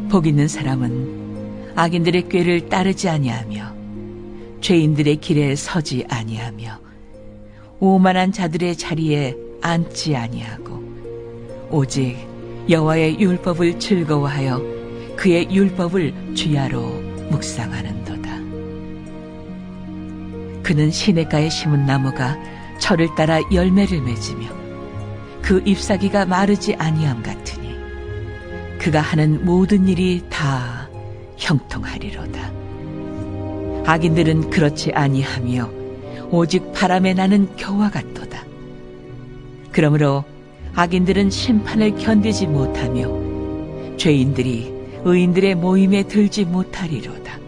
복 있는 사람은 악인들의 꾀를 따르지 아니하며 죄인들의 길에 서지 아니하며 오만한 자들의 자리에 앉지 아니하고 오직 여호와의 율법을 즐거워하여 그의 율법을 주야로 묵상하는도다. 그는 시냇가에 심은 나무가 철을 따라 열매를 맺으며 그 잎사귀가 마르지 아니함 같으니 그가 하는 모든 일이 다 형통하리로다. 악인들은 그렇지 아니하며 오직 바람에 나는 겨와 같도다. 그러므로 악인들은 심판을 견디지 못하며 죄인들이 의인들의 모임에 들지 못하리로다.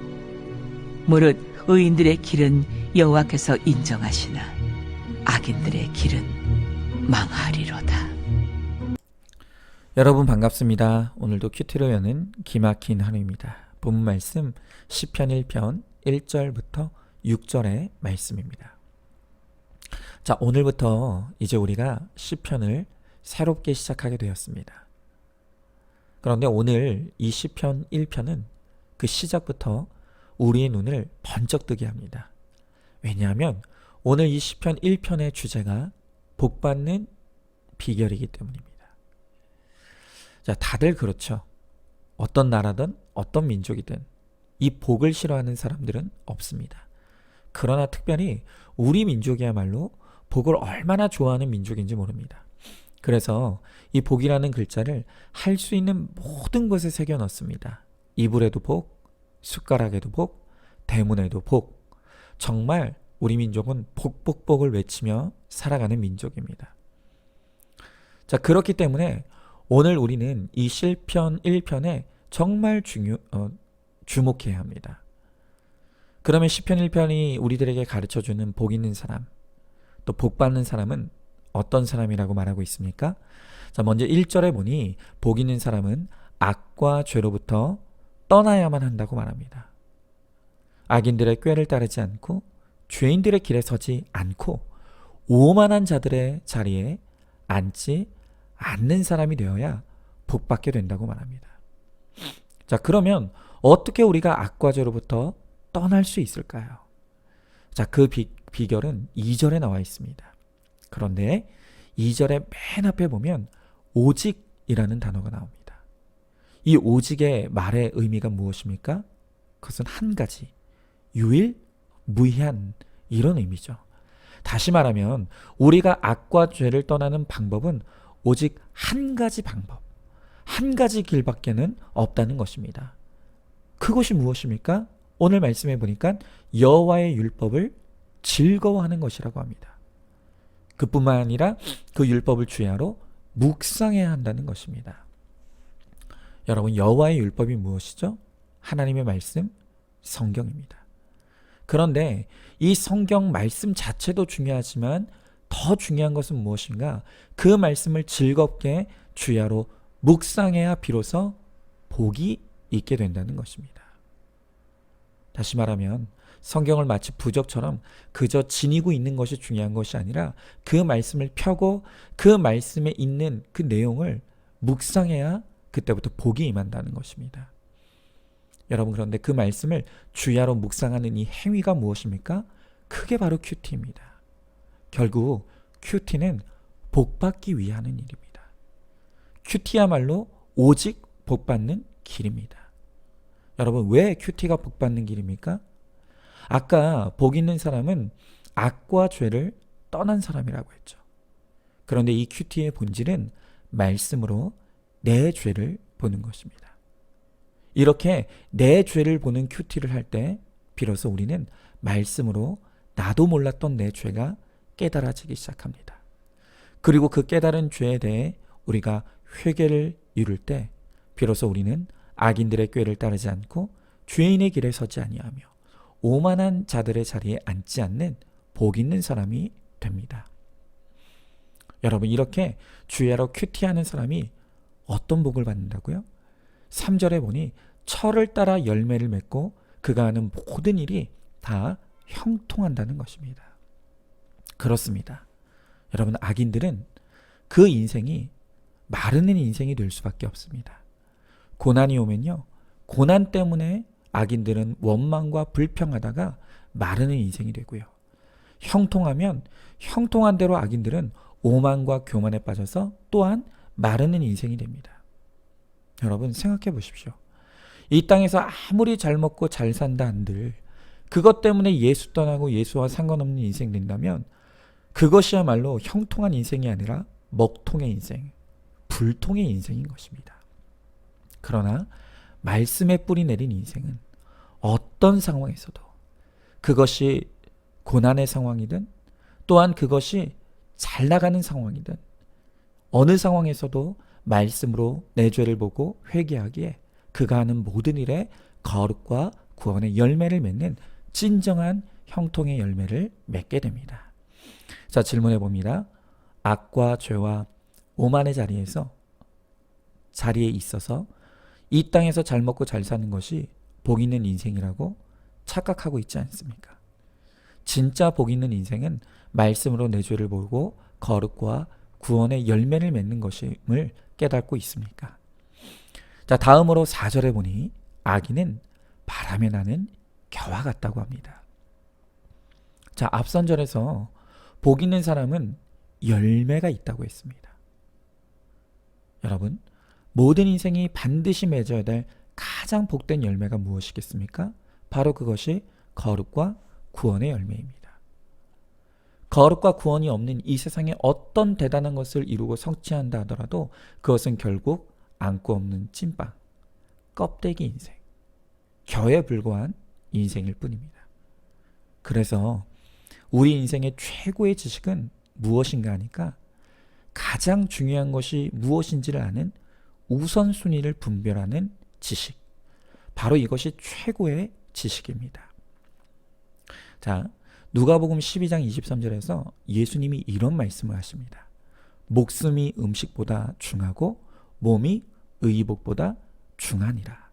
무릇 의인들의 길은 여호와께서 인정하시나 악인들의 길은 망하리로다. 여러분 반갑습니다. 오늘도 큐티로 여는 기막힌 하루입니다. 본문 말씀 시편 1편 1절부터 6절의 말씀입니다. 자, 오늘부터 이제 우리가 시편을 새롭게 시작하게 되었습니다. 그런데 오늘 이 시편 1편은 그 시작부터 우리의 눈을 번쩍 뜨게 합니다. 왜냐하면 오늘 이 시편 1편의 주제가 복받는 비결이기 때문입니다. 자, 다들 그렇죠. 어떤 나라든 어떤 민족이든 이 복을 싫어하는 사람들은 없습니다. 그러나 특별히 우리 민족이야말로 복을 얼마나 좋아하는 민족인지 모릅니다. 그래서 이 복이라는 글자를 할 수 있는 모든 곳에 새겨 넣습니다. 이불에도 복, 숟가락에도 복, 대문에도 복. 정말 우리 민족은 복복복을 외치며 살아가는 민족입니다. 자, 그렇기 때문에 오늘 우리는 이 시편 1편에 정말 주목해야 합니다. 그러면 시편 1편이 우리들에게 가르쳐주는 복 있는 사람, 또 복 받는 사람은 어떤 사람이라고 말하고 있습니까? 자, 먼저 1절에 보니 복 있는 사람은 악과 죄로부터 떠나야만 한다고 말합니다. 악인들의 꾀를 따르지 않고 죄인들의 길에 서지 않고 오만한 자들의 자리에 앉지 않는 사람이 되어야 복받게 된다고 말합니다. 자, 그러면 어떻게 우리가 악과 죄로부터 떠날 수 있을까요? 자, 그 비결은 2절에 나와 있습니다. 그런데 2절의 맨 앞에 보면 오직이라는 단어가 나옵니다. 이 오직의 말의 의미가 무엇입니까? 그것은 한 가지, 유일무이한 이런 의미죠. 다시 말하면 우리가 악과 죄를 떠나는 방법은 오직 한 가지 방법, 한 가지 길밖에는 없다는 것입니다. 그것이 무엇입니까? 오늘 말씀해 보니까 여호와의 율법을 즐거워하는 것이라고 합니다. 그뿐만 아니라 그 율법을 주야로 묵상해야 한다는 것입니다. 여러분, 여호와의 율법이 무엇이죠? 하나님의 말씀, 성경입니다. 그런데 이 성경 말씀 자체도 중요하지만 더 중요한 것은 무엇인가? 그 말씀을 즐겁게 주야로 묵상해야 비로소 복이 있게 된다는 것입니다. 다시 말하면 성경을 마치 부적처럼 그저 지니고 있는 것이 중요한 것이 아니라 그 말씀을 펴고 그 말씀에 있는 그 내용을 묵상해야 그때부터 복이 임한다는 것입니다. 여러분, 그런데 그 말씀을 주야로 묵상하는 이 행위가 무엇입니까? 그게 바로 큐티입니다. 결국 큐티는 복받기 위하는 일입니다. 큐티야말로 오직 복받는 길입니다. 여러분, 왜 큐티가 복받는 길입니까? 아까 복 있는 사람은 악과 죄를 떠난 사람이라고 했죠. 그런데 이 큐티의 본질은 말씀으로 내 죄를 보는 것입니다. 이렇게 내 죄를 보는 큐티를 할 때 비로소 우리는 말씀으로 나도 몰랐던 내 죄가 깨달아지기 시작합니다. 그리고 그 깨달은 죄에 대해 우리가 회개를 이룰 때 비로소 우리는 악인들의 꾀를 따르지 않고 죄인의 길에 서지 아니하며 오만한 자들의 자리에 앉지 않는 복 있는 사람이 됩니다. 여러분, 이렇게 주야로 큐티하는 사람이 어떤 복을 받는다고요? 3절에 보니 철을 따라 열매를 맺고 그가 하는 모든 일이 다 형통한다는 것입니다. 그렇습니다. 여러분, 악인들은 그 인생이 마르는 인생이 될 수밖에 없습니다. 고난이 오면요, 고난 때문에 악인들은 원망과 불평하다가 마르는 인생이 되고요. 형통하면 형통한 대로 악인들은 오만과 교만에 빠져서 또한 마르는 인생이 됩니다. 여러분 생각해 보십시오. 이 땅에서 아무리 잘 먹고 잘 산다 한들 그것 때문에 예수 떠나고 예수와 상관없는 인생 된다면 그것이야말로 형통한 인생이 아니라 먹통의 인생, 불통의 인생인 것입니다. 그러나 말씀에 뿌리 내린 인생은 어떤 상황에서도 그것이 고난의 상황이든 또한 그것이 잘 나가는 상황이든 어느 상황에서도 말씀으로 내 죄를 보고 회개하기에 그가 하는 모든 일에 거룩과 구원의 열매를 맺는 진정한 형통의 열매를 맺게 됩니다. 자, 질문해 봅니다. 악과 죄와 오만의 자리에 있어서 이 땅에서 잘 먹고 잘 사는 것이 복 있는 인생이라고 착각하고 있지 않습니까? 진짜 복 있는 인생은 말씀으로 내 죄를 보고 거룩과 구원의 열매를 맺는 것임을 깨닫고 있습니까? 자, 다음으로 4절에 보니 악인은 바람에 나는 겨와 같다고 합니다. 자, 앞선 절에서 복 있는 사람은 열매가 있다고 했습니다. 여러분, 모든 인생이 반드시 맺어야 될 가장 복된 열매가 무엇이겠습니까? 바로 그것이 거룩과 구원의 열매입니다. 거룩과 구원이 없는 이 세상에 어떤 대단한 것을 이루고 성취한다 하더라도 그것은 결국 안고 없는 찐빵, 껍데기 인생, 겨에 불과한 인생일 뿐입니다. 그래서 우리 인생의 최고의 지식은 무엇인가 하니까 가장 중요한 것이 무엇인지를 아는 우선순위를 분별하는 지식, 바로 이것이 최고의 지식입니다. 자, 누가복음 12장 23절에서 예수님이 이런 말씀을 하십니다. 목숨이 음식보다 중하고 몸이 의복보다 중하니라.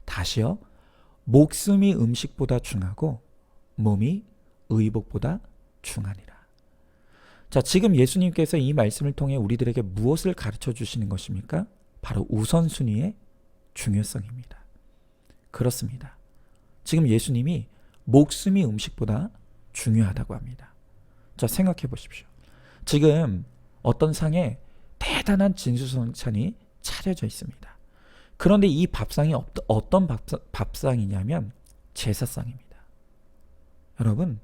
다시요. 목숨이 음식보다 중하고 몸이 의복보다 중하니라. 자, 지금 예수님께서 이 말씀을 통해 우리들에게 무엇을 가르쳐 주시는 것입니까? 바로 우선순위의 중요성입니다. 그렇습니다. 지금 예수님이 목숨이 음식보다 중요하다고 합니다. 자, 생각해 보십시오. 지금 어떤 상에 대단한 진수성찬이 차려져 있습니다. 그런데 이 밥상이 어떤 밥상이냐면 제사상입니다. 여러분,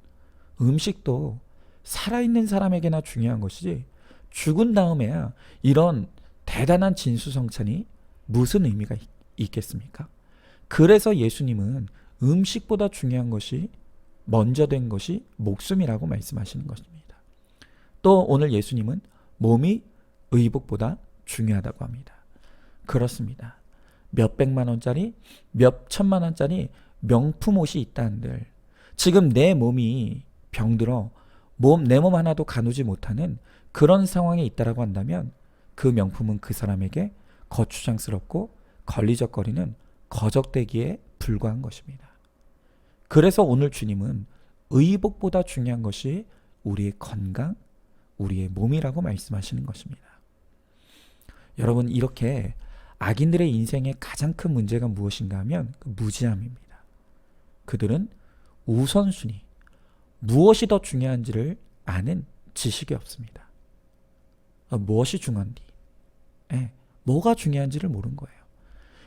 음식도 살아있는 사람에게나 중요한 것이지 죽은 다음에야 이런 대단한 진수성찬이 무슨 의미가 있겠습니까? 그래서 예수님은 음식보다 중요한 것이 먼저 된 것이 목숨이라고 말씀하시는 것입니다. 또 오늘 예수님은 몸이 의복보다 중요하다고 합니다. 그렇습니다. 몇백만 원짜리, 몇천만 원짜리 명품 옷이 있다 한들 지금 내 몸이 병들어 내 몸 하나도 가누지 못하는 그런 상황에 있다라고 한다면 그 명품은 그 사람에게 거추장스럽고 걸리적거리는 거적대기에 불과한 것입니다. 그래서 오늘 주님은 의복보다 중요한 것이 우리의 건강, 우리의 몸이라고 말씀하시는 것입니다. 여러분, 이렇게 악인들의 인생의 가장 큰 문제가 무엇인가 하면 그 무지함입니다. 그들은 우선순위, 무엇이 더 중요한지를 아는 지식이 없습니다. 무엇이 중요한지, 뭐가 중요한지를 모르는 거예요.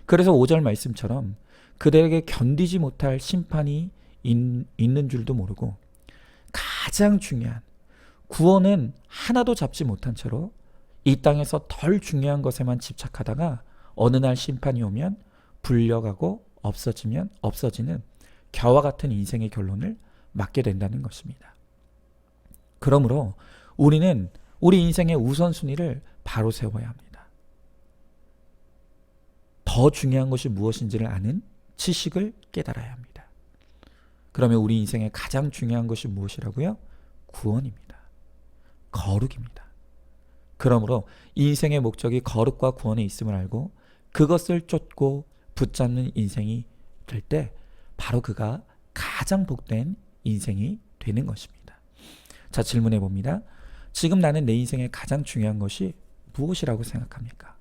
그래서 5절 말씀처럼 그들에게 견디지 못할 심판이 있는 줄도 모르고 가장 중요한 구원은 하나도 잡지 못한 채로 이 땅에서 덜 중요한 것에만 집착하다가 어느 날 심판이 오면 불려가고 없어지는 겨와 같은 인생의 결론을 맞게 된다는 것입니다. 그러므로 우리는 우리 인생의 우선순위를 바로 세워야 합니다. 더 중요한 것이 무엇인지를 아는 지식을 깨달아야 합니다. 그러면 우리 인생의 가장 중요한 것이 무엇이라고요? 구원입니다. 거룩입니다. 그러므로 인생의 목적이 거룩과 구원에 있음을 알고 그것을 쫓고 붙잡는 인생이 될 때 바로 그가 가장 복된 인생이 되는 것입니다. 자, 질문해 봅니다. 지금 나는 내 인생의 가장 중요한 것이 무엇이라고 생각합니까?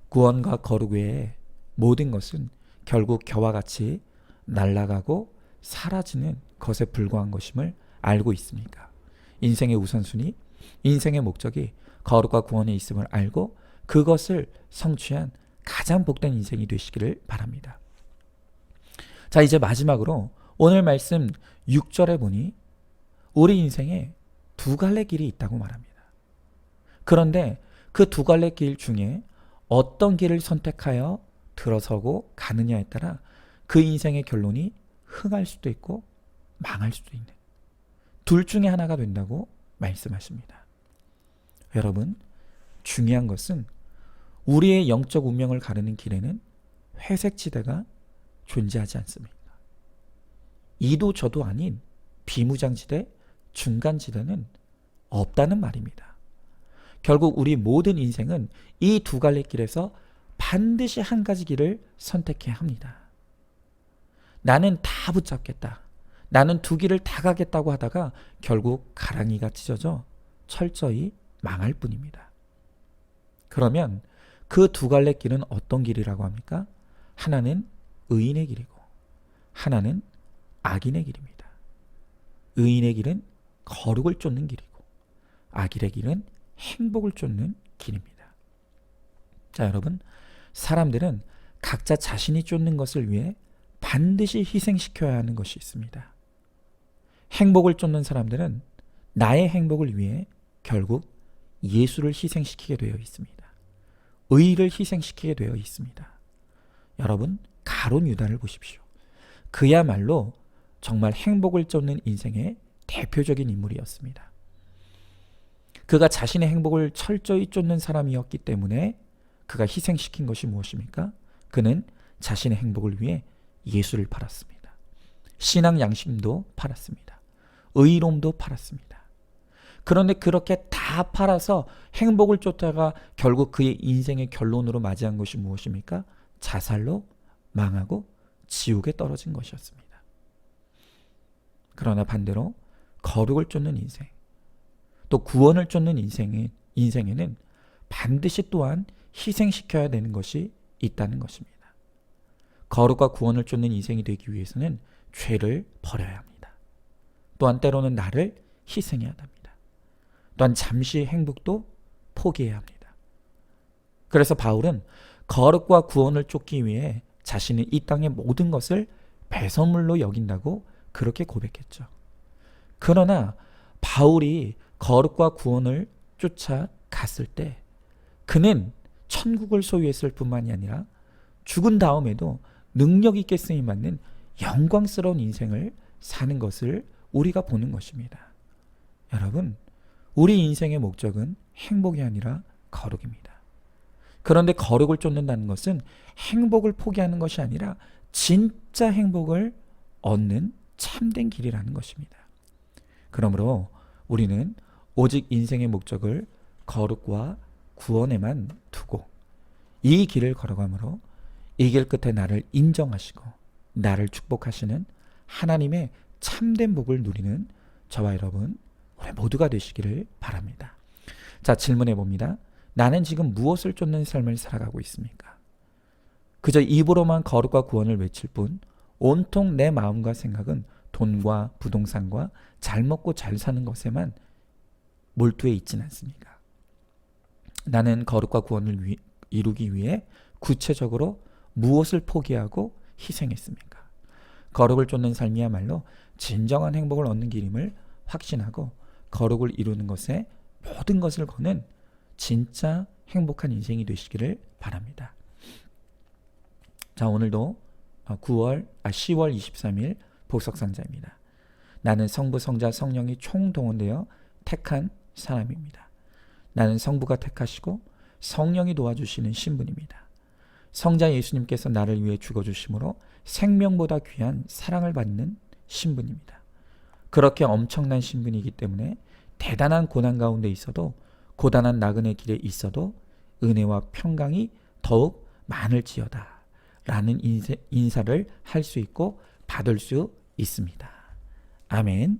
구원과 거룩 외에 모든 것은 결국 겨와 같이 날아가고 사라지는 것에 불과한 것임을 알고 있습니까? 인생의 우선순위, 인생의 목적이 거룩과 구원에 있음을 알고 그것을 성취한 가장 복된 인생이 되시기를 바랍니다. 자, 이제 마지막으로 오늘 말씀 6절에 보니 우리 인생에 두 갈래 길이 있다고 말합니다. 그런데 그 두 갈래 길 중에 어떤 길을 선택하여 들어서고 가느냐에 따라 그 인생의 결론이 흥할 수도 있고 망할 수도 있는 둘 중에 하나가 된다고 말씀하십니다. 여러분, 중요한 것은 우리의 영적 운명을 가르는 길에는 회색 지대가 존재하지 않습니다. 이도 저도 아닌 비무장지대, 중간지대는 없다는 말입니다. 결국 우리 모든 인생은 이 두 갈래 길에서 반드시 한 가지 길을 선택해야 합니다. 나는 다 붙잡겠다. 나는 두 길을 다 가겠다고 하다가 결국 가랑이가 찢어져 철저히 망할 뿐입니다. 그러면 그 두 갈래 길은 어떤 길이라고 합니까? 하나는 의인의 길이고 하나는 악인의 길입니다. 의인의 길은 거룩을 쫓는 길이고 악인의 길은 행복을 쫓는 길입니다. 자, 여러분, 사람들은 각자 자신이 쫓는 것을 위해 반드시 희생시켜야 하는 것이 있습니다. 행복을 쫓는 사람들은 나의 행복을 위해 결국 예수를 희생시키게 되어 있습니다. 의의를 희생시키게 되어 있습니다. 여러분, 가룟 유다를 보십시오. 그야말로 정말 행복을 쫓는 인생의 대표적인 인물이었습니다. 그가 자신의 행복을 철저히 쫓는 사람이었기 때문에 그가 희생시킨 것이 무엇입니까? 그는 자신의 행복을 위해 예수를 팔았습니다. 신앙 양심도 팔았습니다. 의로움도 팔았습니다. 그런데 그렇게 다 팔아서 행복을 쫓다가 결국 그의 인생의 결론으로 맞이한 것이 무엇입니까? 자살로 망하고 지옥에 떨어진 것이었습니다. 그러나 반대로 거룩을 쫓는 인생, 또 구원을 쫓는 인생에는 반드시 또한 희생시켜야 되는 것이 있다는 것입니다. 거룩과 구원을 쫓는 인생이 되기 위해서는 죄를 버려야 합니다. 또한 때로는 나를 희생해야 합니다. 또한 잠시의 행복도 포기해야 합니다. 그래서 바울은 거룩과 구원을 쫓기 위해 자신이 이 땅의 모든 것을 배설물로 여긴다고 그렇게 고백했죠. 그러나 바울이 거룩과 구원을 쫓아 갔을 때 그는 천국을 소유했을 뿐만이 아니라 죽은 다음에도 능력 있게 쓰임받는 영광스러운 인생을 사는 것을 우리가 보는 것입니다. 여러분, 우리 인생의 목적은 행복이 아니라 거룩입니다. 그런데 거룩을 쫓는다는 것은 행복을 포기하는 것이 아니라 진짜 행복을 얻는 참된 길이라는 것입니다. 그러므로 우리는 오직 인생의 목적을 거룩과 구원에만 두고 이 길을 걸어가므로 이 길 끝에 나를 인정하시고 나를 축복하시는 하나님의 참된 복을 누리는 저와 여러분 우리 모두가 되시기를 바랍니다. 자, 질문해 봅니다. 나는 지금 무엇을 쫓는 삶을 살아가고 있습니까? 그저 입으로만 거룩과 구원을 외칠 뿐 온통 내 마음과 생각은 돈과 부동산과 잘 먹고 잘 사는 것에만 몰두해 있지는 않습니까? 나는 거룩과 구원을 이루기 위해 구체적으로 무엇을 포기하고 희생했습니까? 거룩을 쫓는 삶이야말로 진정한 행복을 얻는 길임을 확신하고 거룩을 이루는 것에 모든 것을 거는 진짜 행복한 인생이 되시기를 바랍니다. 자, 오늘도 10월 23일 복석상자입니다. 나는 성부, 성자, 성령이 총동원되어 택한 사람입니다. 나는 성부가 택하시고 성령이 도와주시는 신분입니다. 성자 예수님께서 나를 위해 죽어주심으로 생명보다 귀한 사랑을 받는 신분입니다. 그렇게 엄청난 신분이기 때문에 대단한 고난 가운데 있어도 고단한 나그네 길에 있어도 은혜와 평강이 더욱 많을지어다 라는 인사를 할 수 있고 받을 수 있습니다. 아멘.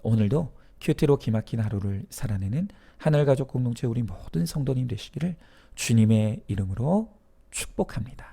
오늘도 큐티로 기막힌 하루를 살아내는 하늘가족 공동체 우리 모든 성도님 되시기를 주님의 이름으로 축복합니다.